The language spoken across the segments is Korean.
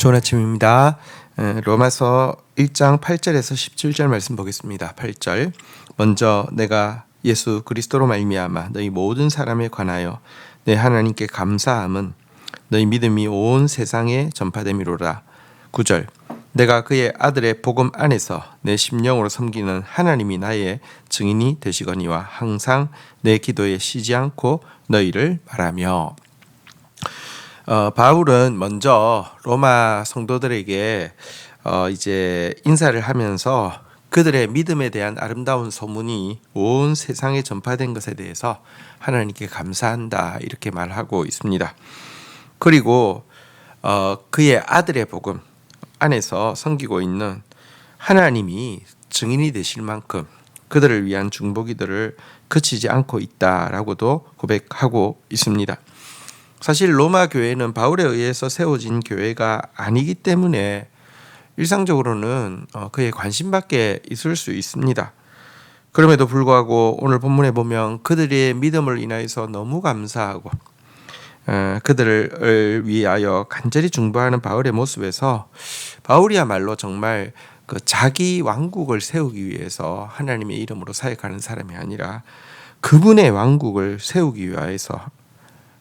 좋은 아침입니다. 로마서 1장 8절에서 17절 말씀 보겠습니다. 8절 먼저 내가 예수 그리스도로 말미암아 너희 모든 사람에 관하여 내 하나님께 감사함은 너희 믿음이 온 세상에 전파됨이로라. 9절 내가 그의 아들의 복음 안에서 내 심령으로 섬기는 하나님이 나의 증인이 되시거니와 항상 내 기도에 쉬지 않고 너희를 말하며. 바울은 먼저 로마 성도들에게 이제 인사를 하면서 그들의 믿음에 대한 아름다운 소문이 온 세상에 전파된 것에 대해서 하나님께 감사한다 이렇게 말하고 있습니다. 그리고 그의 아들의 복음 안에서 섬기고 있는 하나님이 증인이 되실 만큼 그들을 위한 중보기도를 그치지 않고 있다라고도 고백하고 있습니다. 사실 로마 교회는 바울에 의해서 세워진 교회가 아니기 때문에 일상적으로는 그의 관심 밖에 있을 수 있습니다. 그럼에도 불구하고 오늘 본문에 보면 그들의 믿음을 인하여서 너무 감사하고 그들을 위하여 간절히 중보하는 바울의 모습에서 바울이야말로 정말 그 자기 왕국을 세우기 위해서 하나님의 이름으로 사역하는 사람이 아니라 그분의 왕국을 세우기 위해서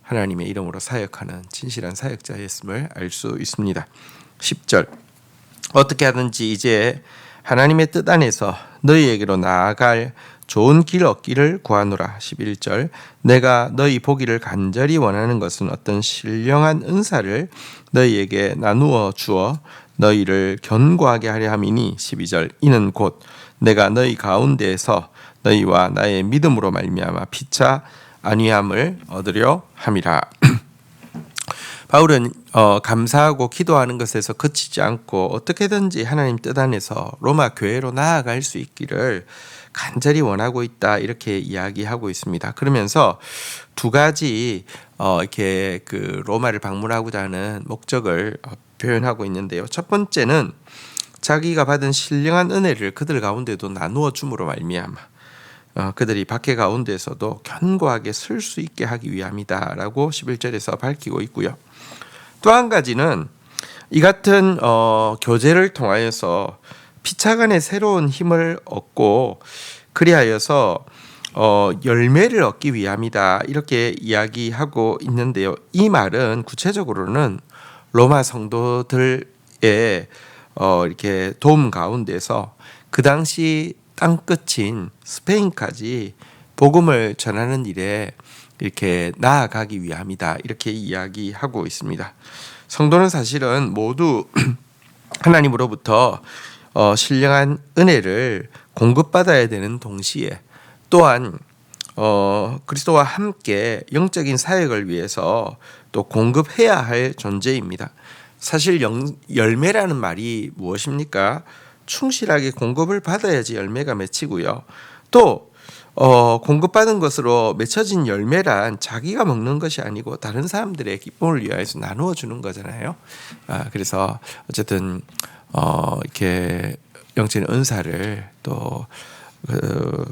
하나님의 이름으로 사역하는 진실한 사역자였음을 알 수 있습니다. 10절 어떻게 하든지 이제 하나님의 뜻 안에서 너희에게로 나아갈 좋은 길 얻기를 구하노라. 11절 내가 너희 보기를 간절히 원하는 것은 어떤 신령한 은사를 너희에게 나누어 주어 너희를 견고하게 하려 함이니. 12절 이는 곧 내가 너희 가운데에서 너희와 나의 믿음으로 말미암아 피차 안위함을 얻으려 함이라. 바울은 감사하고 기도하는 것에서 그치지 않고 어떻게든지 하나님 뜻 안에서 로마 교회로 나아갈 수 있기를 간절히 원하고 있다 이렇게 이야기하고 있습니다. 그러면서 두 가지 이렇게 그 로마를 방문하고자 하는 목적을 표현하고 있는데요. 첫 번째는 자기가 받은 신령한 은혜를 그들 가운데도 나누어 줌으로 말미암아 그들이 박해 가운데서도 견고하게 설 수 있게 하기 위함이다라고 11절에서 밝히고 있고요. 또 한 가지는 이 같은 교제를 통하여서 피차간의 새로운 힘을 얻고 그리하여서 열매를 얻기 위함이다 이렇게 이야기하고 있는데요. 이 말은 구체적으로는 로마 성도들의 이렇게 도움 가운데서 그 당시 땅끝인 스페인까지 복음을 전하는 일에 이렇게 나아가기 위함이다 이렇게 이야기하고 있습니다. 성도는 사실은 모두 하나님으로부터 신령한 은혜를 공급받아야 되는 동시에 또한 그리스도와 함께 영적인 사역을 위해서 또 공급해야 할 존재입니다. 사실 열매라는 말이 무엇입니까? 충실하게 공급을 받아야지 열매가 맺히고요. 또 공급받은 것으로 맺혀진 열매란 자기가 먹는 것이 아니고 다른 사람들의 기쁨을 위하여서 나누어 주는 거잖아요. 그래서 어쨌든 이렇게 영적인 은사를 또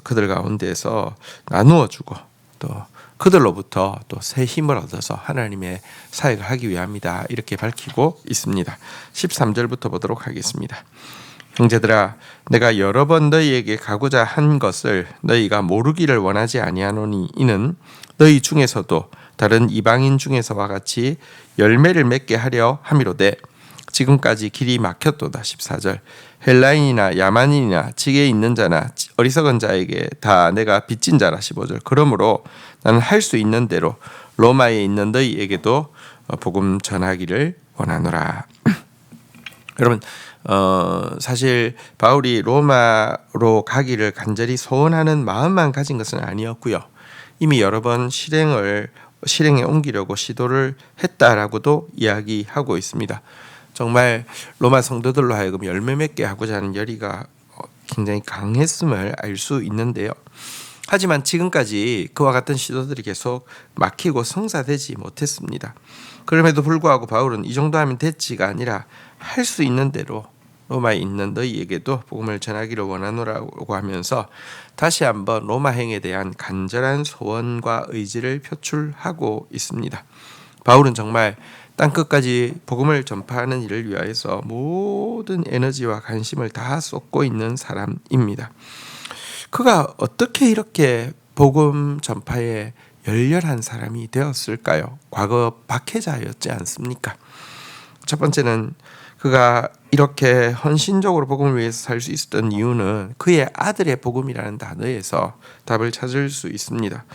그들 가운데서 나누어 주고 또 그들로부터 또 새 힘을 얻어서 하나님의 사역을 하기 위함이다 이렇게 밝히고 있습니다. 13절부터 보도록 하겠습니다. 형제들아 내가 여러 번 너희에게 가고자 한 것을 너희가 모르기를 원하지 아니하노니 이는 너희 중에서도 다른 이방인 중에서와 같이 열매를 맺게 하려 함이로되 지금까지 길이 막혔도다. 14절 헬라인이나 야만인이나 지게에 있는 자나 어리석은 자에게 다 내가 빚진 자라. 15절 그러므로 나는 할 수 있는 대로 로마에 있는 너희에게도 복음 전하기를 원하노라. 여러분 사실 바울이 로마로 가기를 간절히 소원하는 마음만 가진 것은 아니었고요. 이미 여러 번 실행에 옮기려고 시도를 했다라고도 이야기하고 있습니다. 정말 로마 성도들로 하여금 열매 맺게 하고자 하는 열의가 굉장히 강했음을 알 수 있는데요. 하지만 지금까지 그와 같은 시도들이 계속 막히고 성사되지 못했습니다. 그럼에도 불구하고 바울은 이 정도 하면 됐지가 아니라 할 수 있는 대로 로마에 있는 너희에게도 복음을 전하기를 원하노라고 하면서 다시 한번 로마행에 대한 간절한 소원과 의지를 표출하고 있습니다. 바울은 정말 땅끝까지 복음을 전파하는 일을 위하여서 모든 에너지와 관심을 다 쏟고 있는 사람입니다. 그가 어떻게 이렇게 복음 전파에 열렬한 사람이 되었을까요? 과거 박해자였지 않습니까? 첫 번째는 그가 이렇게 헌신적으로 복음을 위해서 살 수 있었던 이유는 그의 아들의 복음이라는 단어에서 답을 찾을 수 있습니다.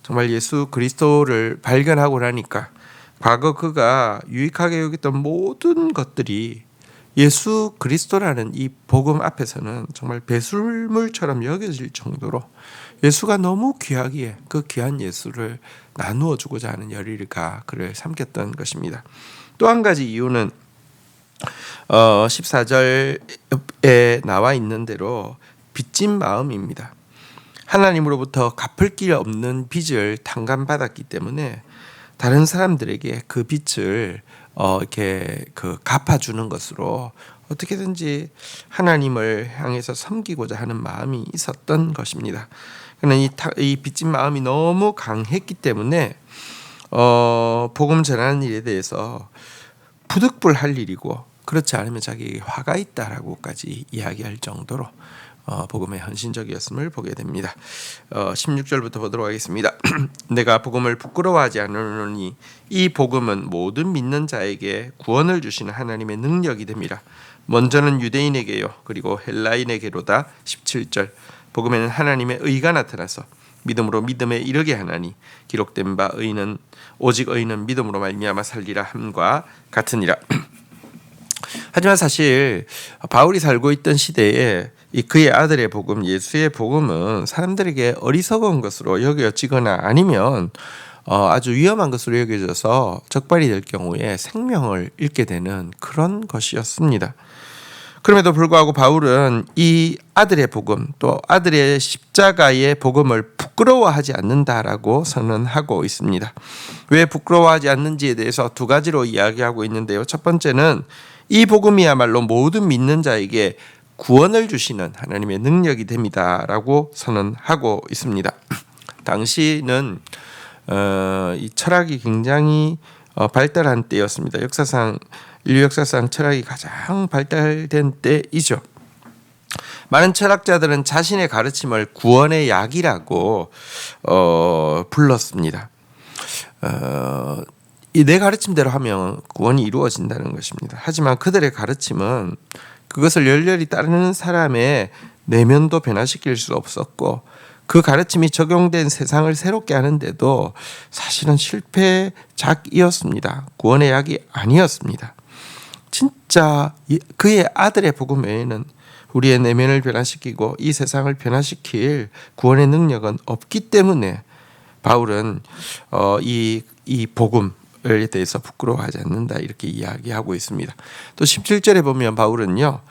정말 예수 그리스도를 발견하고 나니까 과거 그가 유익하게 여겼던 모든 것들이 예수 그리스도라는 이 복음 앞에서는 정말 배설물처럼 여겨질 정도로 예수가 너무 귀하기에 그 귀한 예수를 나누어 주고자 하는 열의가 그를 삼켰던 것입니다. 또 한 가지 이유는 14절에 나와 있는 대로 빚진 마음입니다. 하나님으로부터 갚을 길 없는 빚을 탕감받았기 때문에 다른 사람들에게 그 빚을 이렇게 갚아주는 것으로 어떻게든지 하나님을 향해서 섬기고자 하는 마음이 있었던 것입니다. 그러나 이 빚진 마음이 너무 강했기 때문에 복음 전하는 일에 대해서 부득불할 일이고 그렇지 않으면 자기에게 화가 있다라고까지 이야기할 정도로 복음에 헌신적이었음을 보게 됩니다. 16절부터 보도록 하겠습니다. 내가 복음을 부끄러워하지 않으노니 이 복음은 모든 믿는 자에게 구원을 주시는 하나님의 능력이 됩니다. 먼저는 유대인에게요 그리고 헬라인에게로다. 17절 복음에는 하나님의 의가 나타나서 믿음으로 믿음에 이르게 하나니 기록된 바 의는 오직 의는 믿음으로 말미암아 살리라 함과 같으니라. 하지만 사실 바울이 살고 있던 시대에 그의 아들의 복음, 예수의 복음은 사람들에게 어리석은 것으로 여겨지거나 아니면 아주 위험한 것으로 여겨져서 적발이 될 경우에 생명을 잃게 되는 그런 것이었습니다. 그럼에도 불구하고 바울은 이 아들의 복음 또 아들의 십자가의 복음을 부끄러워하지 않는다라고 선언하고 있습니다. 왜 부끄러워하지 않는지에 대해서 두 가지로 이야기하고 있는데요. 첫 번째는 이 복음이야말로 모든 믿는 자에게 구원을 주시는 하나님의 능력이 됩니다라고 선언하고 있습니다. 당시는 이 철학이 굉장히 발달한 때였습니다. 인류 역사상 철학이 가장 발달된 때이죠. 많은 철학자들은 자신의 가르침을 구원의 약이라고 불렀습니다. 내 가르침대로 하면 구원이 이루어진다는 것입니다. 하지만 그들의 가르침은 그것을 열렬히 따르는 사람의 내면도 변화시킬 수 없었고 그 가르침이 적용된 세상을 새롭게 하는데도 사실은 실패작이었습니다. 구원의 약이 아니었습니다. 진짜 그의 아들의 복음 외에는 우리의 내면을 변화시키고 이 세상을 변화시킬 구원의 능력은 없기 때문에 바울은 이 복음에 대해서 부끄러워하지 않는다 이렇게 이야기하고 있습니다. 또 17절에 보면 바울은요,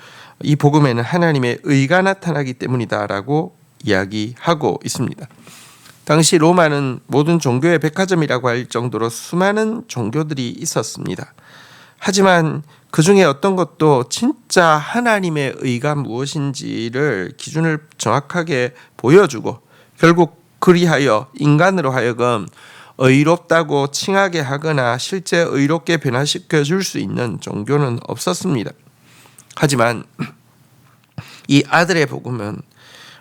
이 복음에는 하나님의 의가 나타나기 때문이다라고 이야기하고 있습니다. 당시 로마는 모든 종교의 백화점이라고 할 정도로 수많은 종교들이 있었습니다. 하지만 그 중에 어떤 것도 진짜 하나님의 의가 무엇인지를 기준을 정확하게 보여주고 결국 그리하여 인간으로 하여금 의롭다고 칭하게 하거나 실제 의롭게 변화시켜 줄 수 있는 종교는 없었습니다. 하지만 이 아들의 복음은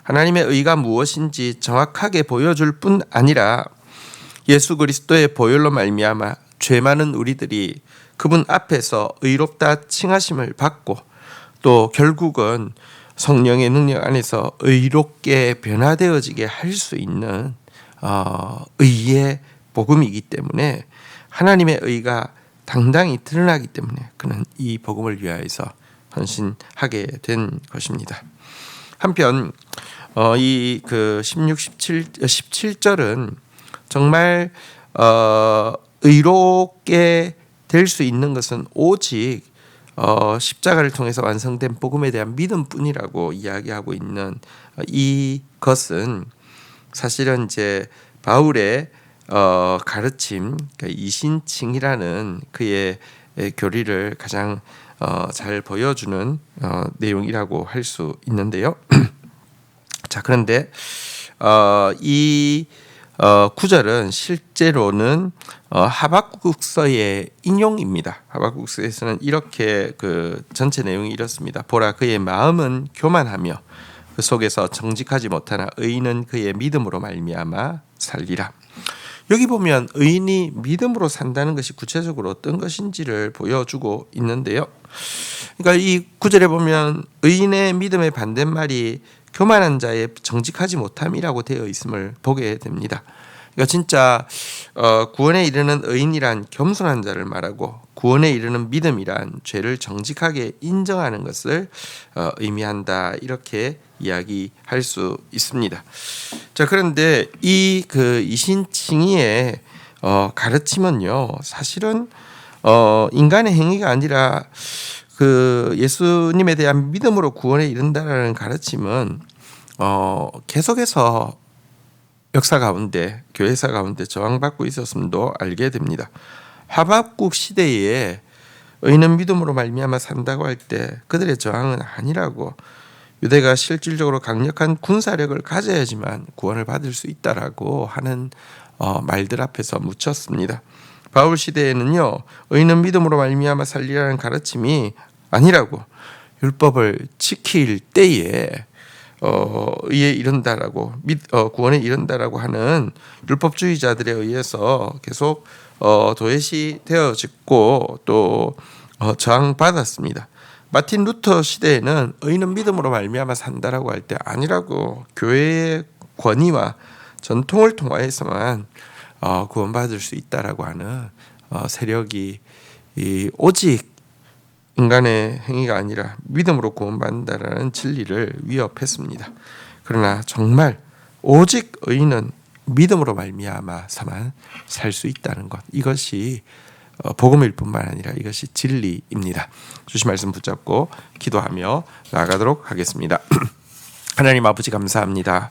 하나님의 의가 무엇인지 정확하게 보여줄 뿐 아니라 예수 그리스도의 보혈로 말미암아 죄 많은 우리들이 그분 앞에서 의롭다 칭하심을 받고 또 결국은 성령의 능력 안에서 의롭게 변화되어지게 할 수 있는 의의 복음이기 때문에 하나님의 의가 당당히 드러나기 때문에 그는 이 복음을 위하여서 헌신하게 된 것입니다. 한편 이 17절은 정말 의롭게 될 수 있는 것은 오직 십자가를 통해서 완성된 복음에 대한 믿음뿐이라고 이야기하고 있는 이것은 사실은 이제 바울의 가르침, 그러니까 이신칭이라는 그의 교리를 가장 잘 보여주는 내용이라고 할 수 있는데요. 자, 그런데 이 구절은 실제로는 하박국서의 인용입니다. 하박국서에서는 이렇게 그 전체 내용이 이렇습니다. 보라, 그의 마음은 교만하며 그 속에서 정직하지 못하나 의인은 그의 믿음으로 말미암아 살리라. 여기 보면 의인이 믿음으로 산다는 것이 구체적으로 어떤 것인지를 보여주고 있는데요. 그러니까 이 구절에 보면 의인의 믿음의 반대말이 교만한 자의 정직하지 못함이라고 되어 있음을 보게 됩니다. 그러니까 진짜 구원에 이르는 의인이란 겸손한 자를 말하고 구원에 이르는 믿음이란 죄를 정직하게 인정하는 것을 의미한다, 이렇게 이야기할 수 있습니다. 자, 그런데 이 이신칭의의 가르침은요, 사실은 인간의 행위가 아니라 그 예수님에 대한 믿음으로 구원에 이른다라는 가르침은 계속해서 역사 가운데, 교회사 가운데 저항받고 있었음도 알게 됩니다. 하박국 시대에 의인은 믿음으로 말미암아 산다고 할 때 그들의 저항은 아니라고, 유대가 실질적으로 강력한 군사력을 가져야지만 구원을 받을 수 있다라고 하는 말들 앞에서 묻혔습니다. 바울 시대에는요, 의인은 믿음으로 말미암아 살리라는 가르침이 아니라고, 율법을 지킬 때에 의에 이른다라고, 구원에 이른다라고 하는 율법주의자들에 의해서 계속 도외시 되어졌고 또 저항받았습니다. 마틴 루터 시대에는 의인은 믿음으로 말미암아 산다라고 할 때 아니라고, 교회의 권위와 전통을 통하여서만 구원받을 수 있다라고 하는 세력이 오직 인간의 행위가 아니라 믿음으로 구원받는다라는 진리를 위협했습니다. 그러나 정말 오직 의인은 믿음으로 말미암아서만 살 수 있다는 것, 이것이 복음일 뿐만 아니라 이것이 진리입니다. 주신 말씀 붙잡고 기도하며 나아가도록 하겠습니다. 하나님 아버지, 감사합니다.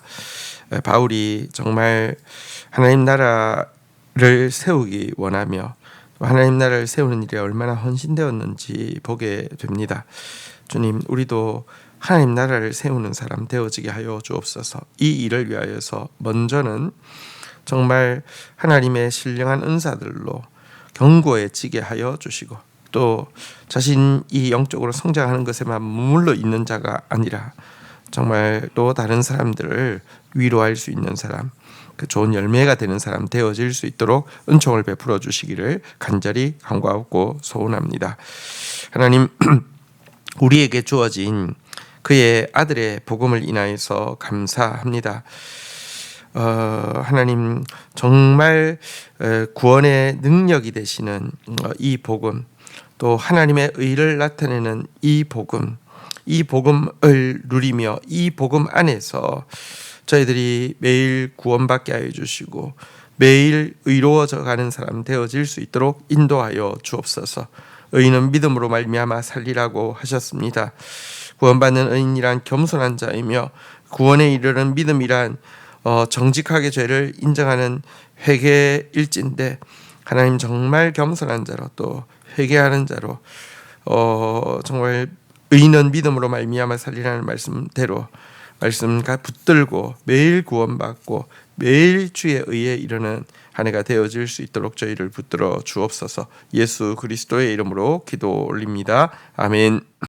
바울이 정말 하나님 나라를 세우기 원하며 하나님 나라를 세우는 일에 얼마나 헌신되었는지 보게 됩니다. 주님, 우리도 하나님 나라를 세우는 사람 되어지게 하여 주옵소서. 이 일을 위하여서 먼저는 정말 하나님의 신령한 은사들로 견고해지게 하여 주시고, 또 자신이 영적으로 성장하는 것에만 머물러 있는 자가 아니라 정말 또 다른 사람들을 위로할 수 있는 사람, 그 좋은 열매가 되는 사람 되어질 수 있도록 은총을 베풀어 주시기를 간절히 간구하고 소원합니다. 하나님, 우리에게 주어진 그의 아들의 복음을 인하여서 감사합니다. 하나님, 정말 구원의 능력이 되시는 이 복음, 또 하나님의 의를 나타내는 이 복음을 누리며 이 복음 안에서 저희들이 매일 구원받게 하여 주시고 매일 의로워져 가는 사람 되어질 수 있도록 인도하여 주옵소서. 의인은 믿음으로 말미암아 살리라고 하셨습니다. 구원받는 의인이란 겸손한 자이며 구원에 이르는 믿음이란 정직하게 죄를 인정하는 회개일진데, 하나님 정말 겸손한 자로 또 회개하는 자로 정말 의인은 믿음으로 말미암아 살리라는 말씀대로 말씀과 붙들고 매일 구원받고 매일 주의 의에 이르는 한 해가 되어질 수 있도록 저희를 붙들어 주옵소서. 예수 그리스도의 이름으로 기도 올립니다. 아멘.